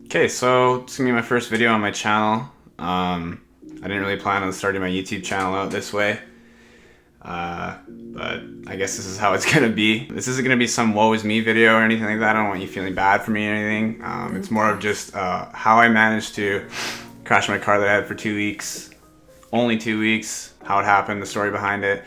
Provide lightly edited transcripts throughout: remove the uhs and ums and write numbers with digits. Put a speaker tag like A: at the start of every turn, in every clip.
A: Okay, so it's gonna be my first video on my channel. I didn't really plan on starting my YouTube channel out this way, but I guess this is how it's gonna be. This isn't gonna be some woe is me video or anything like that. I don't want you feeling bad for me or anything. It's more of just how I managed to crash my car that I had for 2 weeks, only 2 weeks, how it happened, the story behind it,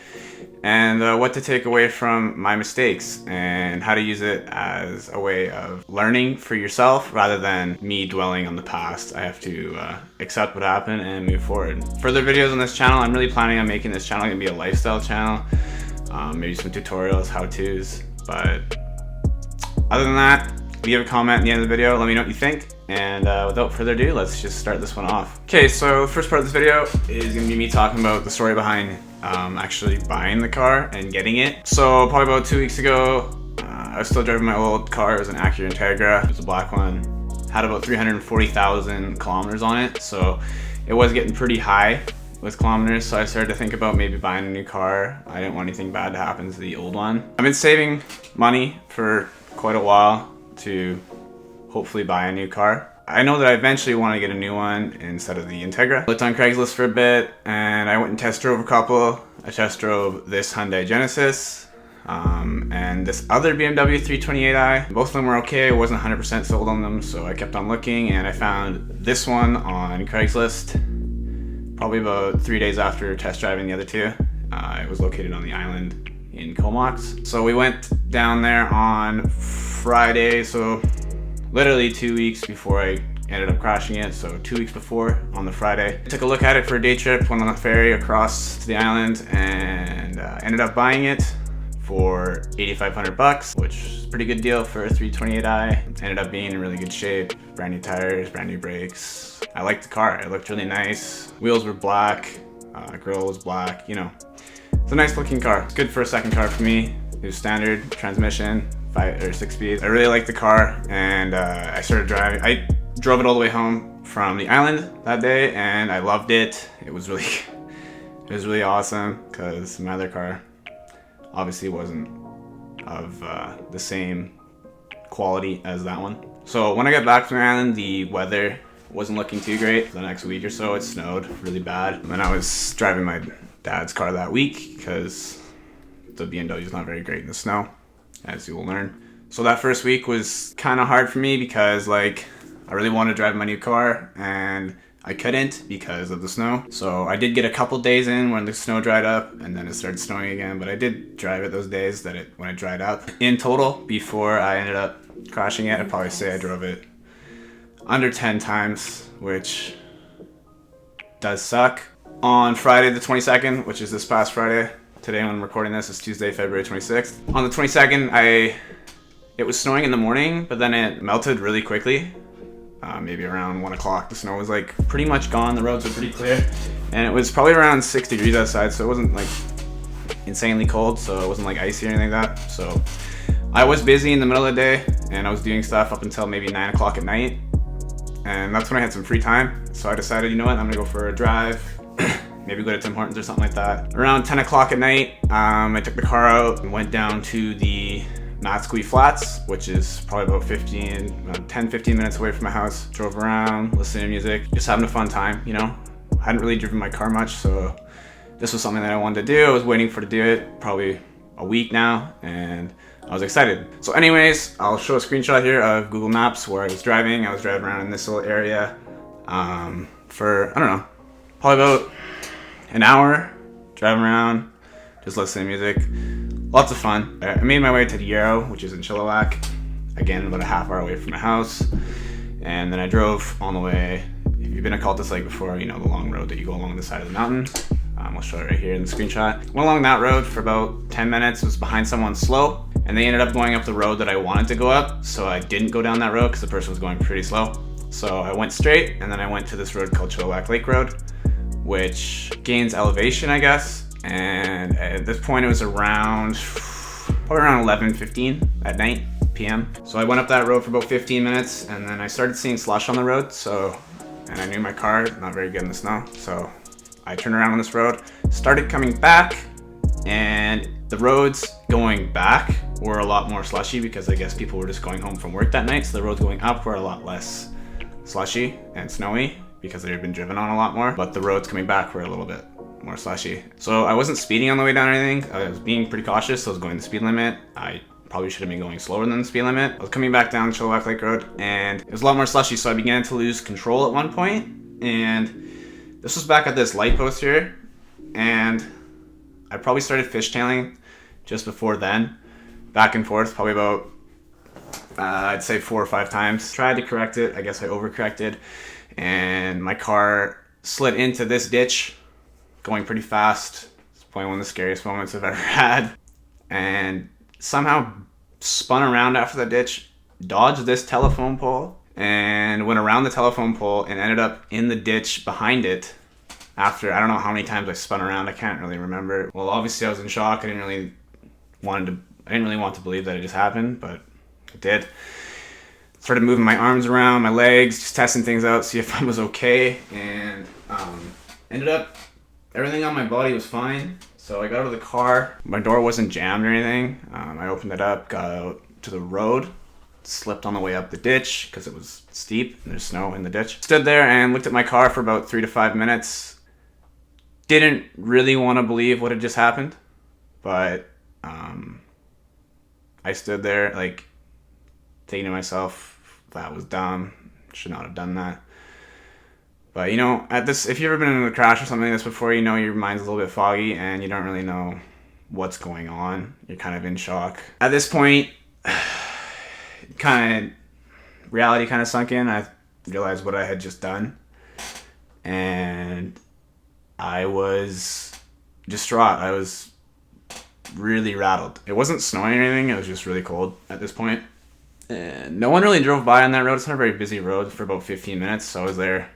A: and what to take away from my mistakes and how to use it as a way of learning for yourself rather than me dwelling on the past. I have to accept what happened and move forward. Further videos on this channel, I'm really planning on making this channel gonna be a lifestyle channel, maybe some tutorials, how-tos, but other than that, leave a comment at the end of the video, let me know what you think. And without further ado, let's just start this one off. Okay, so the first part of this video is gonna be me talking about the story behind actually buying the car and getting it. So probably about 2 weeks ago, I was still driving my old car. It was an Acura Integra. It was a black one. Had about 340,000 kilometers on it. So it was getting pretty high with kilometers. So I started to think about maybe buying a new car. I didn't want anything bad to happen to the old one. I've been saving money for quite a while to hopefully buy a new car. I know that I eventually want to get a new one instead of the Integra. Looked on Craigslist for a bit and I went and test drove a couple. I test drove this Hyundai Genesis and this other BMW 328i. Both of them were okay. I wasn't 100% sold on them, so I kept on looking and I found this one on Craigslist probably about 3 days after test driving the other two. It was located on the island in Comox. So we went down there on Friday, so literally 2 weeks before I ended up crashing it, so 2 weeks before on the Friday. I took a look at it for a day trip, went on a ferry across to the island and ended up buying it for 8,500 bucks, which is a pretty good deal for a 328i. Ended up being in really good shape, brand new tires, brand new brakes. I liked the car, it looked really nice. Wheels were black, grille was black, you know. It's a nice looking car. It's good for a second car for me. It was standard transmission, 5 or 6 speeds. I really liked the car and I started driving. I drove it all the way home from the island that day and I loved it. It was really awesome because my other car obviously wasn't of the same quality as that one. So when I got back from the island, the weather wasn't looking too great. For the next week or so, it snowed really bad. And I was driving my dad's car that week because the BMW is not very great in the snow, as you will learn. So that first week was kind of hard for me because like I really wanted to drive my new car and I couldn't because of the snow. So I did get a couple days in when the snow dried up and then it started snowing again, but I did drive it those days when it dried up. In total, before I ended up crashing it, I'd probably say I drove it under 10 times, which does suck. On Friday the 22nd, which is this past Friday, today when I'm recording this is Tuesday, February 26th. On the 22nd, it was snowing in the morning, but then it melted really quickly. Maybe around 1 o'clock, the snow was like pretty much gone. The roads were pretty clear. And it was probably around 6 degrees outside, so it wasn't like insanely cold, so it wasn't like icy or anything like that. So I was busy in the middle of the day and I was doing stuff up until maybe 9 o'clock at night. And that's when I had some free time. So I decided, you know what, I'm gonna go for a drive. Maybe go to Tim Hortons or something like that. Around 10 o'clock at night, I took the car out and went down to the Matsqui Flats, which is probably about 10-15 minutes away from my house. Drove around, listening to music, just having a fun time, you know? I hadn't really driven my car much, so this was something that I wanted to do. I was waiting to do it probably a week now, and I was excited. So anyways, I'll show a screenshot here of Google Maps where I was driving. I was driving around in this little area for, I don't know, probably about an hour, driving around, just listening to music. Lots of fun. I made my way to the Yarrow, which is in Chilliwack. Again, about a half hour away from my house. And then I drove on the way. If you've been to Cultus Lake before, you know the long road that you go along the side of the mountain. I'll show it right here in the screenshot. Went along that road for about 10 minutes, was behind someone slow, and they ended up going up the road that I wanted to go up, so I didn't go down that road because the person was going pretty slow. So I went straight, and then I went to this road called Chilliwack Lake Road, which gains elevation, I guess. And at this point it was probably around 11:15 at night, p.m. So I went up that road for about 15 minutes and then I started seeing slush on the road. And I knew my car, not very good in the snow. So I turned around on this road, started coming back, and the roads going back were a lot more slushy because I guess people were just going home from work that night, so the roads going up were a lot less slushy and snowy because they had been driven on a lot more, but the roads coming back were a little bit more slushy. So I wasn't speeding on the way down or anything. I was being pretty cautious, so I was going the speed limit. I probably should have been going slower than the speed limit. I was coming back down Chilliwack Lake Road and it was a lot more slushy, so I began to lose control at one point, and this was back at this light post here, and I probably started fishtailing just before then, back and forth, probably about I'd say 4 or 5 times. Tried to correct it. I guess I overcorrected, and my car slid into this ditch, going pretty fast. It's probably one of the scariest moments I've ever had, and somehow spun around after the ditch, dodged this telephone pole, and went around the telephone pole and ended up in the ditch behind it. After I don't know how many times I spun around, I can't really remember. Well, obviously I was in shock. I didn't really want to believe that it just happened, but it did. Started moving my arms around, my legs, just testing things out, see if I was okay, and ended up everything on my body was fine. So I got out of the car. My door wasn't jammed or anything. I opened it up, got out to the road, slipped on the way up the ditch because it was steep and there's snow in the ditch. Stood there and looked at my car for about 3 to 5 minutes. Didn't really want to believe what had just happened, but I stood there like thinking to myself, that was dumb, should not have done that. But you know, if you've ever been in a crash or something like this before, you know your mind's a little bit foggy and you don't really know what's going on. You're kind of in shock. At this point, reality kind of sunk in. I realized what I had just done, and I was distraught. I was really rattled. It wasn't snowing or anything. It was just really cold at this point. And no one really drove by on that road. It's not a very busy road for about 15 minutes. So I was there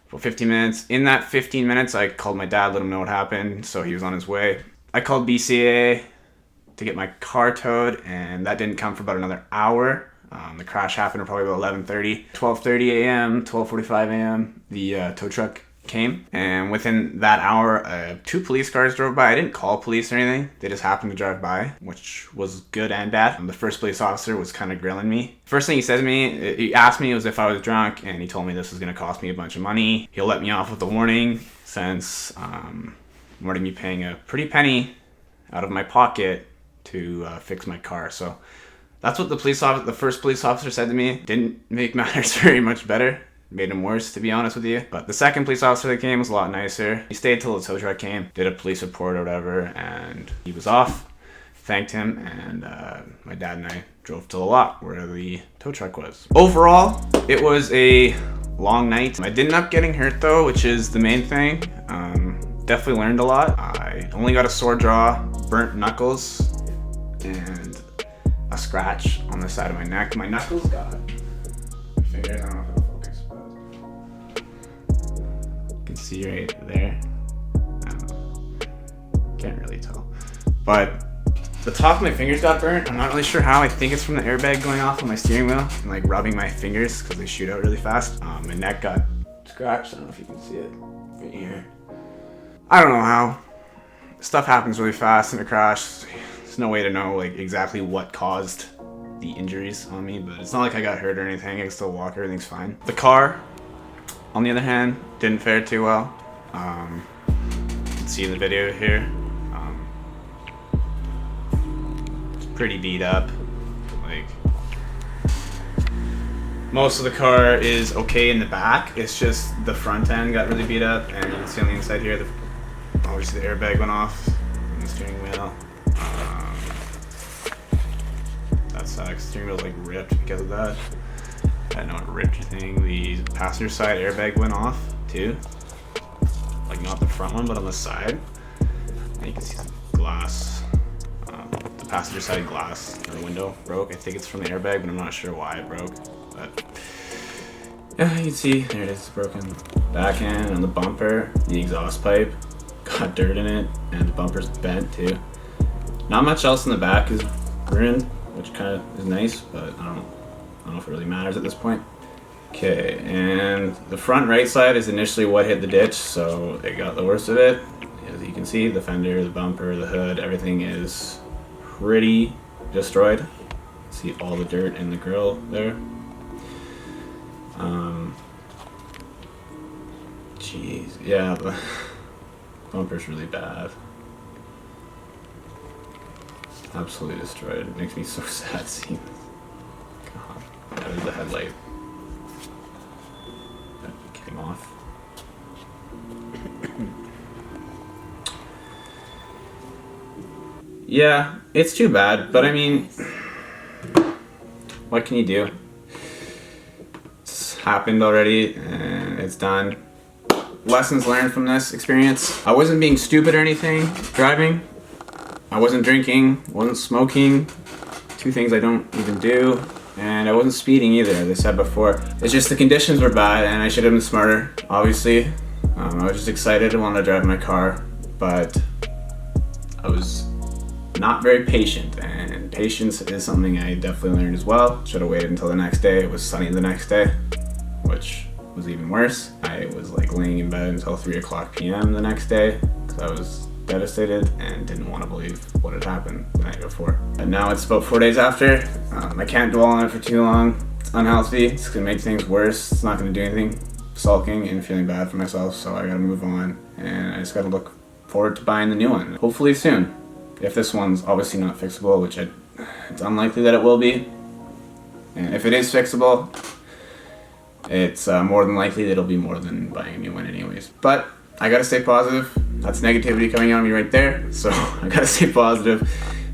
A: for 15 minutes. In that 15 minutes, I called my dad, let him know what happened. So he was on his way. I called BCA to get my car towed, and that didn't come for about another hour. The crash happened at probably about 11:30. 12:30 a.m., 12:45 a.m., the tow truck came, and within that hour 2 police cars drove by. I didn't call police or anything, they just happened to drive by, which was good and bad. The first police officer was kind of grilling me. First thing he said to me, he asked me was if I was drunk, and he told me this was going to cost me a bunch of money. He'll let me off with a warning since I'm going to be paying a pretty penny out of my pocket to fix my car. So that's what the first police officer said to me. Didn't make matters very much better. Made him worse, to be honest with you. But the second police officer that came was a lot nicer. He stayed till the tow truck came, did a police report or whatever, and he was off. Thanked him, and my dad and I drove to the lot where the tow truck was. Overall, it was a long night. I did end up getting hurt though, which is the main thing. Definitely learned a lot. I only got a sore jaw, burnt knuckles, and a scratch on the side of my neck. My knuckles got fingers. I don't know if it'll focus, but you can see right there. I don't know. Can't really tell. But the top of my fingers got burnt. I'm not really sure how. I think it's from the airbag going off on my steering wheel and like rubbing my fingers because they shoot out really fast. My neck got scratched. I don't know if you can see it right here. I don't know how. Stuff happens really fast in a crash. There's no way to know like exactly what caused the injuries on me, but it's not like I got hurt or anything. I can still walk. Everything's fine. The car, on the other hand, didn't fare too well. You can see in the video here. It's pretty beat up. Like, most of the car is okay in the back. It's just the front end got really beat up, and you can see on the inside here, obviously the airbag went off from the steering wheel. That sucks. Steering wheel's like ripped because of that. I don't know what ripped thing. The passenger side airbag went off too. Like not the front one, but on the side. And you can see some glass. The passenger side glass or window broke. I think it's from the airbag, but I'm not sure why it broke. But yeah, you can see there it is, broken back end on the bumper. The exhaust pipe got dirt in it, and the bumper's bent too. Not much else in the back is ruined, which kind of is nice, but I don't know if it really matters at this point. Okay, and the front right side is initially what hit the ditch, so it got the worst of it. As you can see, the fender, the bumper, the hood, everything is pretty destroyed. See all the dirt in the grill there. Jeez, yeah, the bumper's really bad. Absolutely destroyed. It makes me so sad seeing this. God, that is the headlight that came off. Yeah, it's too bad, but I mean, what can you do? It's happened already, and it's done. Lessons learned from this experience. I wasn't being stupid or anything driving. I wasn't drinking, wasn't smoking, two things I don't even do, and I wasn't speeding either, as I said before. It's just the conditions were bad, and I should have been smarter, obviously. I was just excited, I wanted to drive my car, but I was not very patient, and patience is something I definitely learned as well. Should have waited until the next day. It was sunny the next day, which was even worse. I was like laying in bed until 3 o'clock p.m. the next day because I was devastated and didn't want to believe what had happened the night before. And now it's about 4 days after. I can't dwell on it for too long. It's unhealthy. It's gonna make things worse. It's not gonna do anything. Sulking and feeling bad for myself, so I gotta move on, and I just gotta look forward to buying the new one, hopefully soon. If this one's obviously not fixable, which it's unlikely that it will be, and if it is fixable, it's more than likely that it'll be more than buying a new one anyways. But I gotta stay positive. That's negativity coming on me right there, so I gotta stay positive.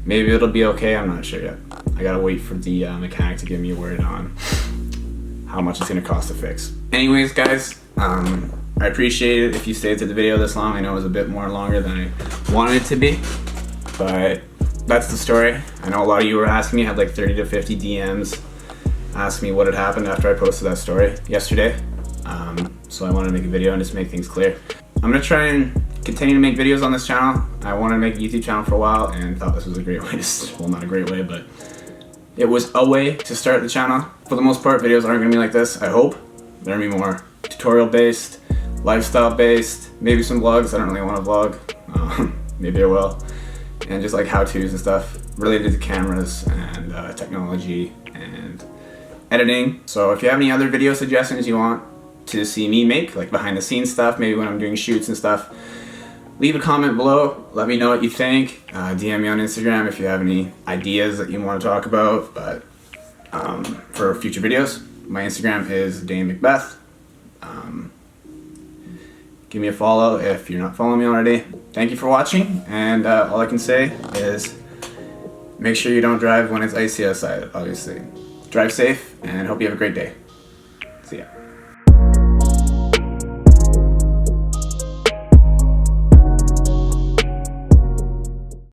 A: Maybe it'll be okay, I'm not sure yet. I gotta wait for the mechanic to give me a word on how much it's gonna cost to fix. Anyways, guys, I appreciate it if you stayed through the video this long. I know it was a bit more longer than I wanted it to be, but that's the story. I know a lot of you were asking me, I had like 30 to 50 DMs asking me what had happened after I posted that story yesterday. So I wanted to make a video and just make things clear. I'm gonna try and continue to make videos on this channel. I wanted to make a YouTube channel for a while and thought this was a great way to, well, not a great way, but it was a way to start the channel. For the most part, videos aren't gonna be like this, I hope. They're gonna be more tutorial based, lifestyle based, maybe some vlogs. I don't really want to vlog. Maybe I will. And just like how-tos and stuff related to cameras and technology and editing. So if you have any other video suggestions you want to see me make, like behind the scenes stuff, maybe when I'm doing shoots and stuff, leave a comment below. Let me know what you think. DM me on Instagram if you have any ideas that you want to talk about, but for future videos. My Instagram is Dane McBeth. Give me a follow if you're not following me already. Thank you for watching, and all I can say is make sure you don't drive when it's icy outside, obviously. Drive safe, and hope you have a great day. See ya.